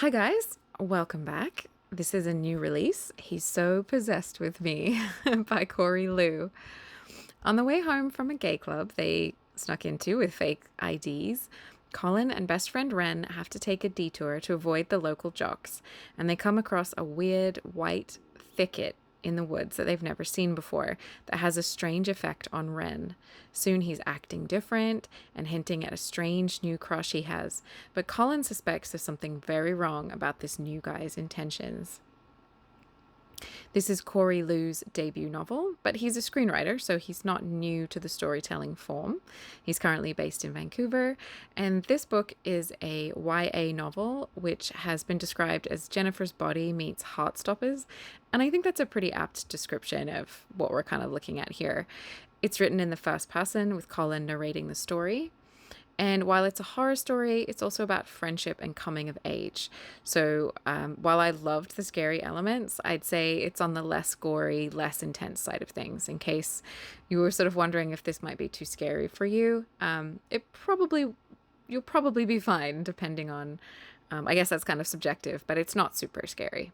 Hi, guys. Welcome back. This is a new release, He's So Possessed with Me by Corey Liu. On the way home from a gay club they snuck into with fake IDs, Colin and best friend Ren have to take a detour to avoid the local jocks, and they come across a weird white thicket in the woods that they've never seen before that has a strange effect on Ren. Soon he's acting different and hinting at a strange new crush he has, but Colin suspects there's something very wrong about this new guy's intentions. This is Corey Liu's debut novel, but he's a screenwriter, so he's not new to the storytelling form. He's currently based in Vancouver, and this book is a YA novel, which has been described as Jennifer's Body meets Heartstoppers, and I think that's a pretty apt description of what we're kind of looking at here. It's written in the first person, with Colin narrating the story. And while it's a horror story, it's also about friendship and coming of age. So while I loved the scary elements, I'd say it's on the less gory, less intense side of things. In case you were sort of wondering if this might be too scary for you, you'll probably be fine, depending on. I guess that's kind of subjective, but it's not super scary.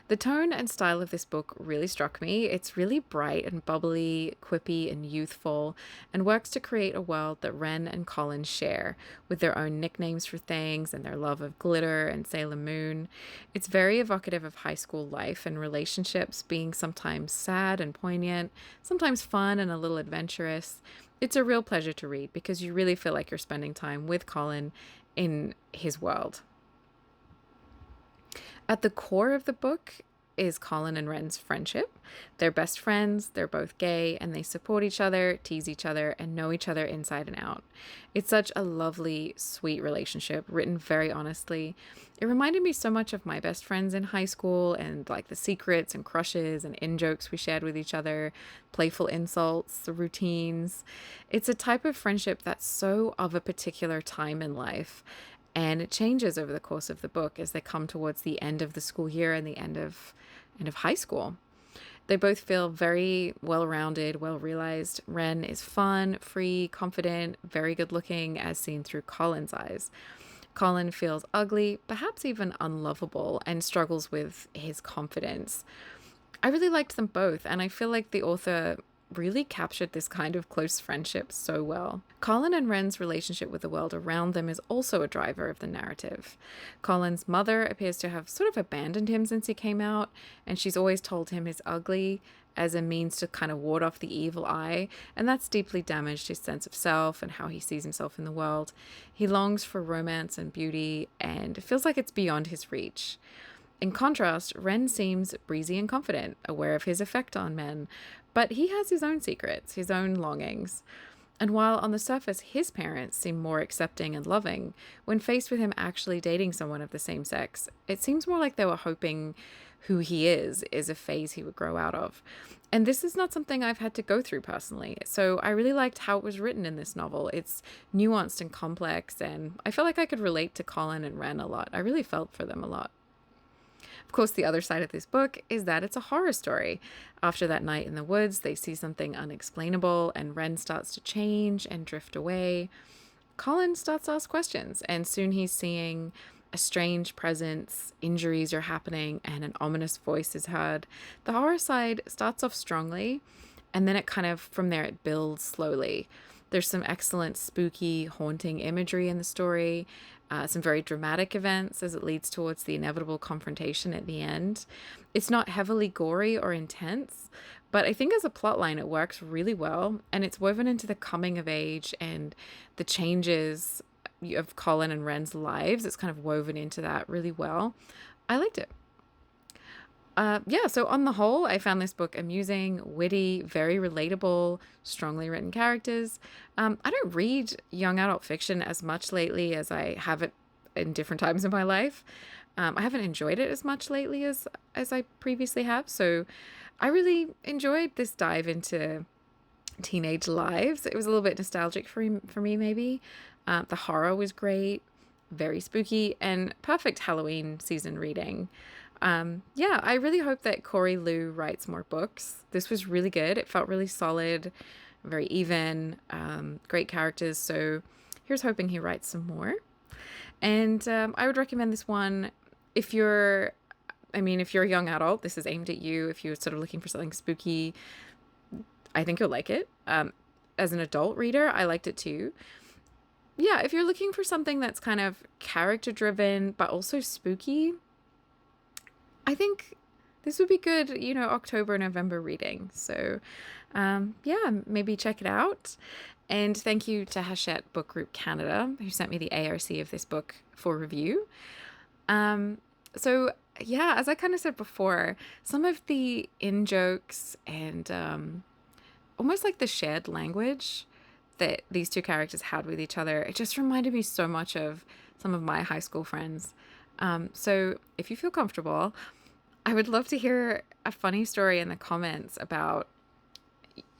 The tone and style of this book really struck me. It's really bright and bubbly, quippy and youthful, and works to create a world that Ren and Colin share, with their own nicknames for things and their love of glitter and Sailor Moon. It's very evocative of high school life and relationships being sometimes sad and poignant, sometimes fun and a little adventurous. It's a real pleasure to read because you really feel like you're spending time with Colin in his world. At the core of the book is Colin and Ren's friendship. They're best friends, they're both gay, and they support each other, tease each other, and know each other inside and out. It's such a lovely, sweet relationship, written very honestly. It reminded me so much of my best friends in high school and like the secrets and crushes and in-jokes we shared with each other, playful insults, the routines. It's a type of friendship that's so of a particular time in life. And it changes over the course of the book as they come towards the end of the school year and the end of high school. They both feel very well-rounded, well-realized. Ren is fun, free, confident, very good-looking as seen through Colin's eyes. Colin feels ugly, perhaps even unlovable, and struggles with his confidence. I really liked them both, and I feel like the author really captured this kind of close friendship so well. Colin and Ren's relationship with the world around them is also a driver of the narrative. Colin's mother appears to have sort of abandoned him since he came out, and she's always told him he's ugly as a means to kind of ward off the evil eye, and that's deeply damaged his sense of self and how he sees himself in the world. He longs for romance and beauty, and it feels like it's beyond his reach. In contrast, Ren seems breezy and confident, aware of his effect on men, but he has his own secrets, his own longings. And while on the surface his parents seem more accepting and loving, when faced with him actually dating someone of the same sex, it seems more like they were hoping who he is a phase he would grow out of. And this is not something I've had to go through personally. So I really liked how it was written in this novel. It's nuanced and complex, and I feel like I could relate to Colin and Ren a lot. I really felt for them a lot. Of course, the other side of this book is that it's a horror story. After that night in the woods, they see something unexplainable, and Ren starts to change and drift away. Colin starts to ask questions, and soon he's seeing a strange presence, injuries are happening, and an ominous voice is heard. The horror side starts off strongly, and then it kind of, from there, it builds slowly. There's some excellent spooky, haunting imagery in the story, some very dramatic events as it leads towards the inevitable confrontation at the end. It's not heavily gory or intense, but I think as a plotline it works really well, and it's woven into the coming of age and the changes of Colin and Ren's lives. It's kind of woven into that really well. I liked it. Yeah, so on the whole, I found this book amusing, witty, very relatable, strongly written characters. I don't read young adult fiction as much lately as I have it in different times in my life. I haven't enjoyed it as much lately as I previously have, so I really enjoyed this dive into teenage lives. It was a little bit nostalgic for me maybe. The horror was great, very spooky, and perfect Halloween season reading. Yeah, I really hope that Corey Liu writes more books. This was really good. It felt really solid, very even, great characters. So here's hoping he writes some more. And I would recommend this one if if you're a young adult, this is aimed at you. If you're sort of looking for something spooky, I think you'll like it. As an adult reader, I liked it too. Yeah, if you're looking for something that's kind of character driven, but also spooky, I think this would be good, October, November reading. So, yeah, maybe check it out. And thank you to Hachette Book Group Canada, who sent me the ARC of this book for review. So, yeah, as I kind of said before, some of the in-jokes and almost like the shared language that these two characters had with each other, it just reminded me so much of some of my high school friends. So if you feel comfortable, I would love to hear a funny story in the comments about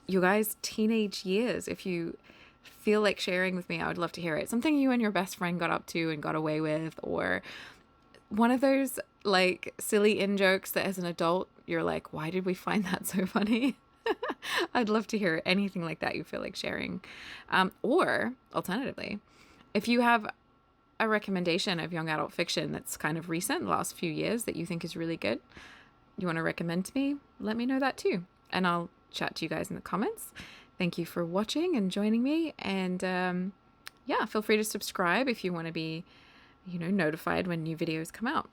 you guys' teenage years. If you feel like sharing with me, I would love to hear it. Something you and your best friend got up to and got away with, or one of those like silly in-jokes that as an adult, you're like, why did we find that so funny? I'd love to hear anything like that you feel like sharing. Or alternatively, if you have a recommendation of young adult fiction that's kind of recent, the last few years, that you think is really good, you want to recommend to me, let me know that too. And I'll chat to you guys in the comments. Thank you for watching and joining me. And yeah, feel free to subscribe if you want to be, notified when new videos come out.